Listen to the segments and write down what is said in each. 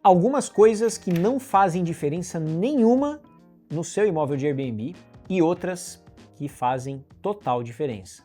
Algumas coisas que não fazem diferença nenhuma no seu imóvel de Airbnb e outras que fazem total diferença.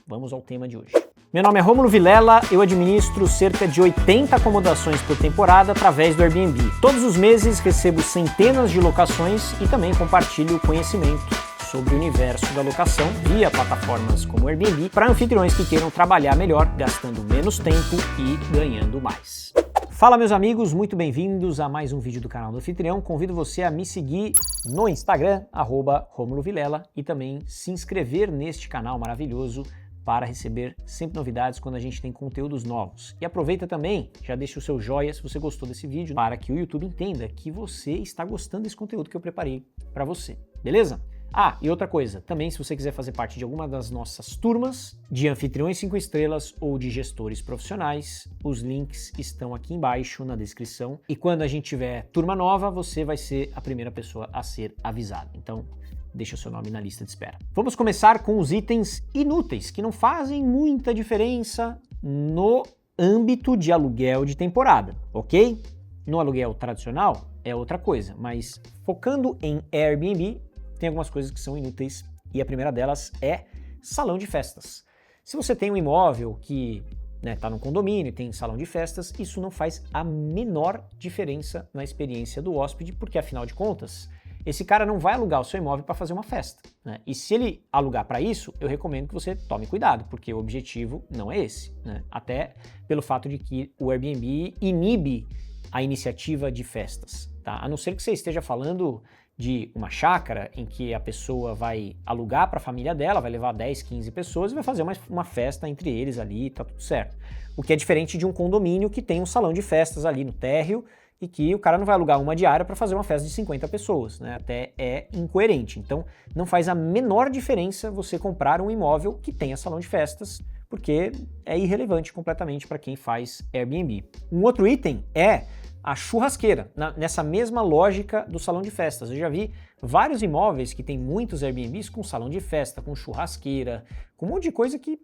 Vamos ao tema de hoje. Meu nome é Rômulo Vilela, eu administro cerca de 80 acomodações por temporada através do Airbnb. Todos os meses recebo centenas de locações e também compartilho conhecimento sobre o universo da locação via plataformas como o Airbnb para anfitriões que queiram trabalhar melhor, gastando menos tempo e ganhando mais. Fala meus amigos, muito bem-vindos a mais um vídeo do canal do Anfitrião. Convido você a me seguir no Instagram, @RômuloVilela, e também se inscrever neste canal maravilhoso para receber sempre novidades quando a gente tem conteúdos novos. E aproveita também, já deixa o seu joinha se você gostou desse vídeo, para que o YouTube entenda que você está gostando desse conteúdo que eu preparei para você, beleza? Ah, e outra coisa, também se você quiser fazer parte de alguma das nossas turmas de anfitriões 5 estrelas ou de gestores profissionais, os links estão aqui embaixo na descrição. E quando a gente tiver turma nova, você vai ser a primeira pessoa a ser avisado. Então, deixa o seu nome na lista de espera. Vamos começar com os itens inúteis, que não fazem muita diferença no âmbito de aluguel de temporada, ok? No aluguel tradicional é outra coisa, mas focando em Airbnb, tem algumas coisas que são inúteis e a primeira delas é salão de festas. Se você tem um imóvel que está num condomínio e tem salão de festas, isso não faz a menor diferença na experiência do hóspede, porque afinal de contas, esse cara não vai alugar o seu imóvel para fazer uma festa, né? E se ele alugar para isso, eu recomendo que você tome cuidado, porque o objetivo não é esse, né? Até pelo fato de que o Airbnb inibe a iniciativa de festas, tá? A não ser que você esteja falando de uma chácara em que a pessoa vai alugar para a família dela, vai levar 10, 15 pessoas e vai fazer uma festa entre eles ali, tá tudo certo. O que é diferente de um condomínio que tem um salão de festas ali no térreo e que o cara não vai alugar uma diária para fazer uma festa de 50 pessoas, né? Até é incoerente. Então, não faz a menor diferença você comprar um imóvel que tenha salão de festas, porque é irrelevante completamente para quem faz Airbnb. Um outro item é a churrasqueira, nessa mesma lógica do salão de festas. Eu já vi vários imóveis que tem muitos Airbnbs com salão de festa, com churrasqueira, com um monte de coisa que,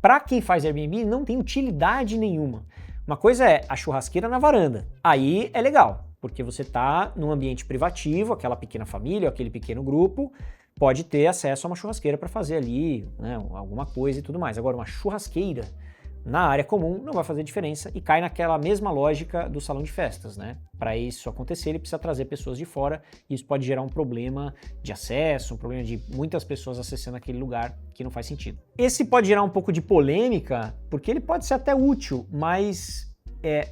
para quem faz Airbnb, não tem utilidade nenhuma. Uma coisa é a churrasqueira na varanda. Aí é legal, porque você está num ambiente privativo, aquela pequena família, aquele pequeno grupo, pode ter acesso a uma churrasqueira para fazer ali, né, alguma coisa e tudo mais. Agora, uma churrasqueira na área comum não vai fazer diferença e cai naquela mesma lógica do salão de festas, né? Para isso acontecer, ele precisa trazer pessoas de fora e isso pode gerar um problema de acesso, um problema de muitas pessoas acessando aquele lugar que não faz sentido. Esse pode gerar um pouco de polêmica, porque ele pode ser até útil, mas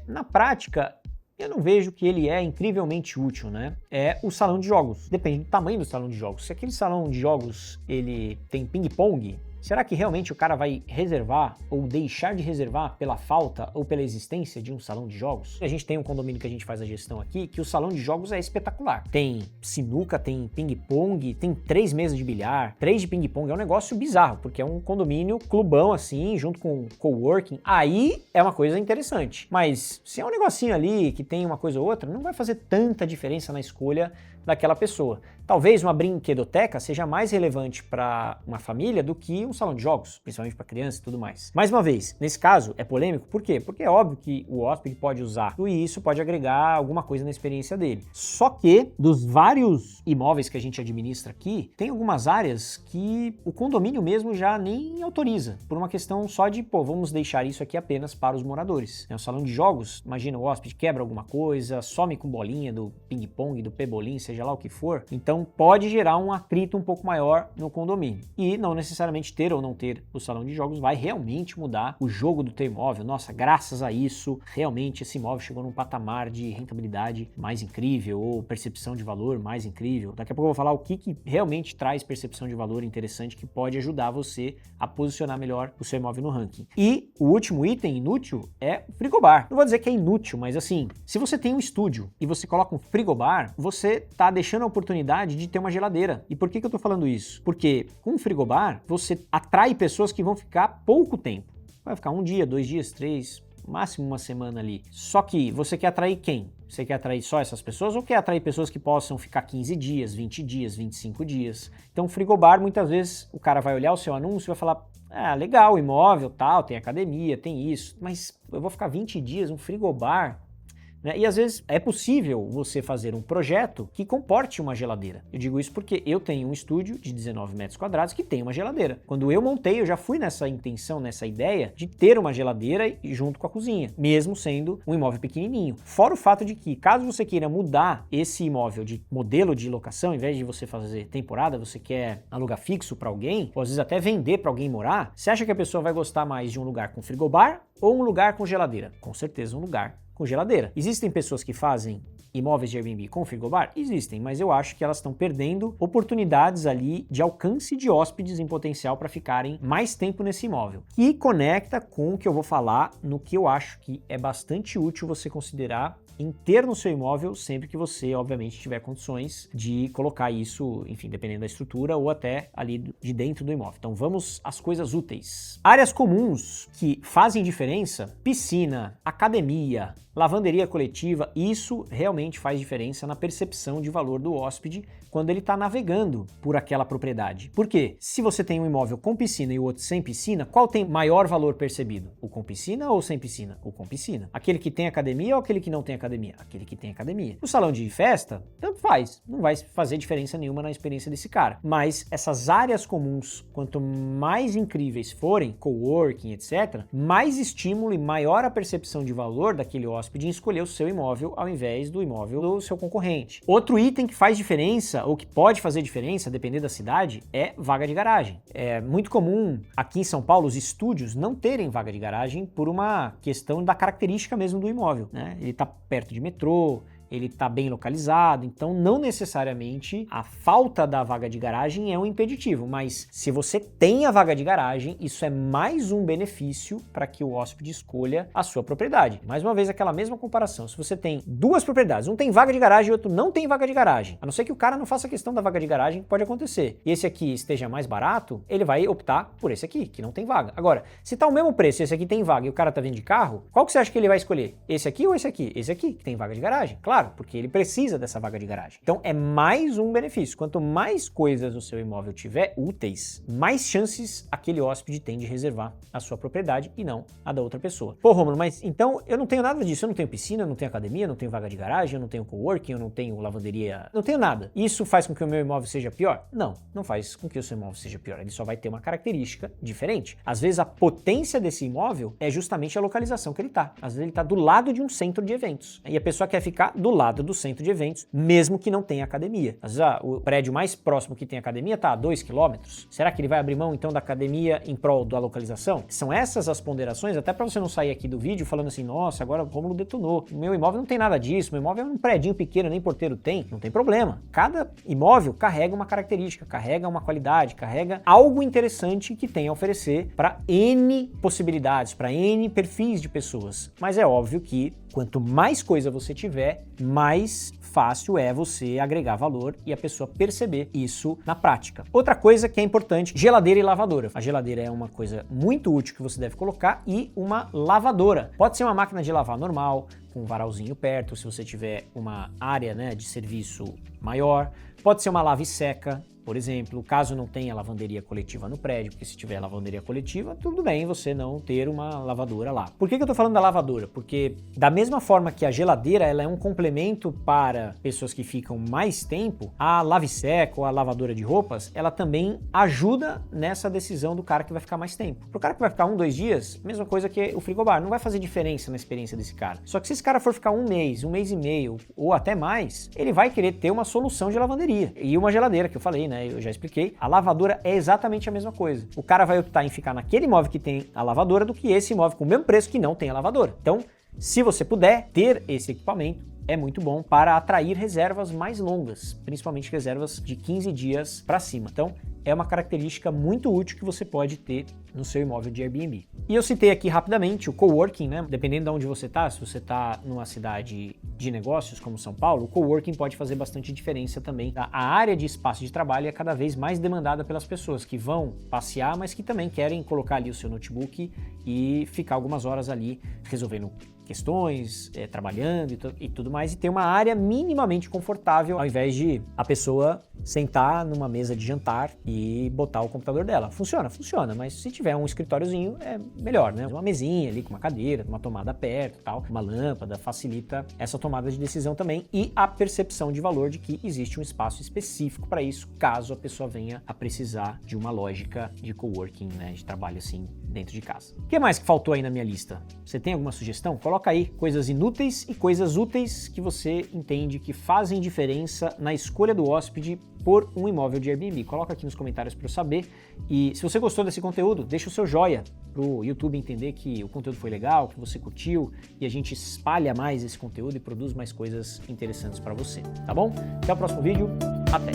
na prática eu não vejo que ele é incrivelmente útil, né? É o salão de jogos. Depende do tamanho do salão de jogos. Se aquele salão de jogos ele tem ping-pong, será que realmente o cara vai reservar ou deixar de reservar pela falta ou pela existência de um salão de jogos? A gente tem um condomínio que a gente faz a gestão aqui, que o salão de jogos é espetacular. Tem sinuca, tem ping-pong, tem 3 mesas de bilhar, 3 de ping-pong, é um negócio bizarro, porque é um condomínio clubão assim, junto com coworking. Aí é uma coisa interessante. Mas se é um negocinho ali que tem uma coisa ou outra, não vai fazer tanta diferença na escolha daquela pessoa. Talvez uma brinquedoteca seja mais relevante para uma família do que um salão de jogos, principalmente para criança e tudo mais. Mais uma vez, nesse caso é polêmico, por quê? Porque é óbvio que o hóspede pode usar tudo e isso pode agregar alguma coisa na experiência dele. Só que, dos vários imóveis que a gente administra aqui, tem algumas áreas que o condomínio mesmo já nem autoriza, por uma questão só de, vamos deixar isso aqui apenas para os moradores. O salão de jogos, imagina o hóspede quebra alguma coisa, some com bolinha do ping-pong, do pebolim, seja lá o que for, então pode gerar um atrito um pouco maior no condomínio. E não necessariamente ter ou não ter o salão de jogos vai realmente mudar o jogo do teu imóvel. Nossa, graças a isso, realmente esse imóvel chegou num patamar de rentabilidade mais incrível ou percepção de valor mais incrível. Daqui a pouco eu vou falar o que realmente traz percepção de valor interessante que pode ajudar você a posicionar melhor o seu imóvel no ranking. E o último item inútil é o frigobar. Não vou dizer que é inútil, mas assim, se você tem um estúdio e você coloca um frigobar, você está deixando a oportunidade de ter uma geladeira. E por que eu tô falando isso? Porque com o frigobar, você atrai pessoas que vão ficar pouco tempo. Vai ficar 1 dia, 2 dias, 3, máximo uma semana ali. Só que você quer atrair quem? Você quer atrair só essas pessoas ou quer atrair pessoas que possam ficar 15 dias, 20 dias, 25 dias? Então, frigobar, muitas vezes, o cara vai olhar o seu anúncio e vai falar, legal, imóvel, tal, tem academia, tem isso, mas eu vou ficar 20 dias, um frigobar? né? E às vezes é possível você fazer um projeto que comporte uma geladeira. Eu digo isso porque eu tenho um estúdio de 19 metros quadrados que tem uma geladeira. Quando eu montei, eu já fui nessa intenção, nessa ideia de ter uma geladeira junto com a cozinha, mesmo sendo um imóvel pequenininho. Fora o fato de que, caso você queira mudar esse imóvel de modelo de locação, ao invés de você fazer temporada, você quer alugar fixo para alguém, ou às vezes até vender para alguém morar, você acha que a pessoa vai gostar mais de um lugar com frigobar ou um lugar com geladeira? Com certeza um lugar com geladeira. Existem pessoas que fazem imóveis de Airbnb com frigobar? Existem, mas eu acho que elas estão perdendo oportunidades ali de alcance de hóspedes em potencial para ficarem mais tempo nesse imóvel. E conecta com o que eu vou falar no que eu acho que é bastante útil você considerar em ter no seu imóvel sempre que você, obviamente, tiver condições de colocar isso, enfim, dependendo da estrutura ou até ali de dentro do imóvel. Então vamos às coisas úteis. Áreas comuns que fazem diferença: piscina, academia, lavanderia coletiva. Isso realmente faz diferença na percepção de valor do hóspede quando ele está navegando por aquela propriedade. Por quê? Se você tem um imóvel com piscina e o outro sem piscina, qual tem maior valor percebido? O com piscina ou sem piscina? O com piscina. Aquele que tem academia ou aquele que não tem academia? Aquele que tem academia. O salão de festa, tanto faz. Não vai fazer diferença nenhuma na experiência desse cara. Mas essas áreas comuns, quanto mais incríveis forem, coworking, etc., mais estímulo e maior a percepção de valor daquele hóspede em escolher o seu imóvel ao invés do imóvel do seu concorrente. Outro item que faz diferença, ou que pode fazer diferença, dependendo da cidade, é vaga de garagem. É muito comum aqui em São Paulo os estúdios não terem vaga de garagem por uma questão da característica mesmo do imóvel, né? Ele está perto de metrô, ele está bem localizado, então não necessariamente a falta da vaga de garagem é um impeditivo, mas se você tem a vaga de garagem, isso é mais um benefício para que o hóspede escolha a sua propriedade. Mais uma vez, aquela mesma comparação: se você tem duas propriedades, um tem vaga de garagem e outro não tem vaga de garagem, a não ser que o cara não faça questão da vaga de garagem, pode acontecer, e esse aqui esteja mais barato, ele vai optar por esse aqui, que não tem vaga. Agora, se tá o mesmo preço e esse aqui tem vaga e o cara tá vindo de carro, qual que você acha que ele vai escolher? Esse aqui ou esse aqui? Esse aqui, que tem vaga de garagem. Claro, porque ele precisa dessa vaga de garagem. Então é mais um benefício. Quanto mais coisas o seu imóvel tiver úteis, mais chances aquele hóspede tem de reservar a sua propriedade e não a da outra pessoa. Pô, Rômulo, mas então eu não tenho nada disso. Eu não tenho piscina, eu não tenho academia, eu não tenho vaga de garagem, eu não tenho coworking, eu não tenho lavanderia, não tenho nada. Isso faz com que o meu imóvel seja pior? Não, não faz com que o seu imóvel seja pior. Ele só vai ter uma característica diferente. Às vezes a potência desse imóvel é justamente a localização que ele tá. Às vezes ele tá do lado de um centro de eventos. E a pessoa quer ficar do lado do centro de eventos, mesmo que não tenha academia. Às vezes o prédio mais próximo que tem academia está a 2 km. Será que ele vai abrir mão então da academia em prol da localização? São essas as ponderações, até para você não sair aqui do vídeo falando assim: nossa, agora o Rômulo detonou. Meu imóvel não tem nada disso, meu imóvel é um predinho pequeno, nem porteiro tem. Não tem problema. Cada imóvel carrega uma característica, carrega uma qualidade, carrega algo interessante que tem a oferecer para N possibilidades, para N perfis de pessoas. Mas é óbvio que quanto mais coisa você tiver, mais fácil é você agregar valor e a pessoa perceber isso na prática. Outra coisa que é importante: geladeira e lavadora. A geladeira é uma coisa muito útil que você deve colocar, e uma lavadora. Pode ser uma máquina de lavar normal, com um varalzinho perto, se você tiver uma área, né, de serviço maior. Pode ser uma lave seca, por exemplo, caso não tenha lavanderia coletiva no prédio, porque se tiver lavanderia coletiva, tudo bem você não ter uma lavadora lá. Por que eu tô falando da lavadora? Porque da mesma forma que a geladeira ela é um complemento para pessoas que ficam mais tempo, a lave seca ou a lavadora de roupas, ela também ajuda nessa decisão do cara que vai ficar mais tempo. Pro cara que vai ficar 1, 2 dias, mesma coisa que o frigobar, não vai fazer diferença na experiência desse cara. Só que se esse cara for ficar 1 mês e meio ou até mais, ele vai querer ter uma solução de lavanderia. E uma geladeira, que eu falei, né? Eu já expliquei. A lavadora é exatamente a mesma coisa. O cara vai optar em ficar naquele imóvel que tem a lavadora do que esse imóvel com o mesmo preço que não tem a lavadora. Então, se você puder ter esse equipamento, é muito bom para atrair reservas mais longas, principalmente reservas de 15 dias para cima. Então, é uma característica muito útil que você pode ter no seu imóvel de Airbnb. E eu citei aqui rapidamente o coworking, né? Dependendo de onde você está, se você está numa cidade de negócios como São Paulo, o coworking pode fazer bastante diferença também. A área de espaço de trabalho é cada vez mais demandada pelas pessoas que vão passear, mas que também querem colocar ali o seu notebook e ficar algumas horas ali resolvendo questões, trabalhando e tudo mais, e ter uma área minimamente confortável, ao invés de a pessoa sentar numa mesa de jantar e botar o computador dela. Funciona, mas se tiver um escritóriozinho é melhor, né? Uma mesinha ali com uma cadeira, uma tomada perto e tal, uma lâmpada, facilita essa tomada de decisão também e a percepção de valor de que existe um espaço específico para isso, caso a pessoa venha a precisar de uma lógica de coworking, né, de trabalho assim dentro de casa. O que mais que faltou aí na minha lista? Você tem alguma sugestão? Coloca aí coisas inúteis e coisas úteis que você entende que fazem diferença na escolha do hóspede por um imóvel de Airbnb. Coloca aqui nos comentários para eu saber. E se você gostou desse conteúdo, deixa o seu joinha para o YouTube entender que o conteúdo foi legal, que você curtiu e a gente espalha mais esse conteúdo e produz mais coisas interessantes para você, tá bom? Até o próximo vídeo, até!